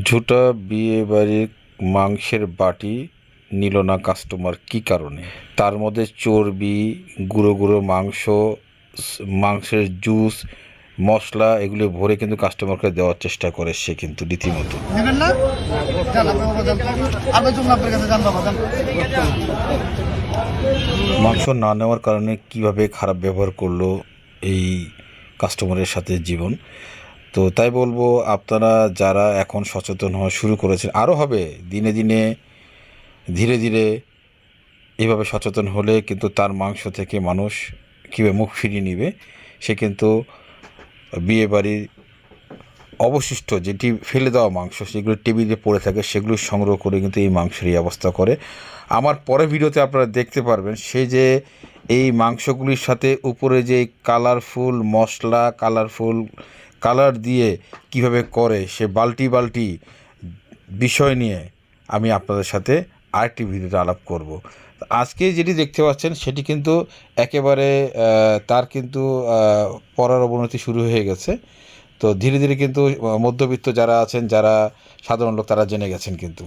ঝুটা বিয়েবাড়ির মাংসের বাটি নিল না কাস্টমার কী কারণে? তার মধ্যে চর্বি, গুঁড়ো গুঁড়ো মাংস, মাংসের জুস, মশলা এগুলো ভরে কিন্তু কাস্টমারকে দেওয়ার চেষ্টা করে সে কিন্তু রীতিমতো। নেবেন না? যান আপনি বাবা যান তো। আবার জন্য আপনার কাছে যান বাবা যান। মাংস না নেওয়ার কারণে কিভাবে খারাপ ব্যবহার করলো এই কাস্টমারের সাথে জীবন। তো তাই বলবো, আপনারা যারা এখন সচেতন হওয়া শুরু করেছেন, আরও হবে দিনে দিনে, ধীরে ধীরে এভাবে সচেতন হলে কিন্তু তার মাংস থেকে মানুষ কীভাবে মুখ ফিরিয়ে নেবে। সে কিন্তু বিয়েবাড়ির অবশিষ্ট যেটি ফেলে দেওয়া মাংস, সেগুলো টেবিলে পড়ে থাকে, সেগুলো সংগ্রহ করে কিন্তু এই মাংসের এই অবস্থা করে। আমার পরের ভিডিওতে আপনারা দেখতে পারবেন সে যে এই মাংসগুলির সাথে উপরে যে কালারফুল মশলা, কালার দিয়ে কিভাবে করে, সে বালতি বালতি বিষয় নিয়ে আমি আপনাদের সাথে আরেকটি ভিডিওতে আলাপ করব। আজকে যেটি দেখতে পাচ্ছেন সেটি কিন্তু একেবারে তার কিন্তু পড়ার অবনতি শুরু হয়ে গেছে। তো ধীরে ধীরে কিন্তু মধ্যবিত্ত যারা আছেন, যারা সাধারণ লোক, তারা জেনে গেছেন কিন্তু।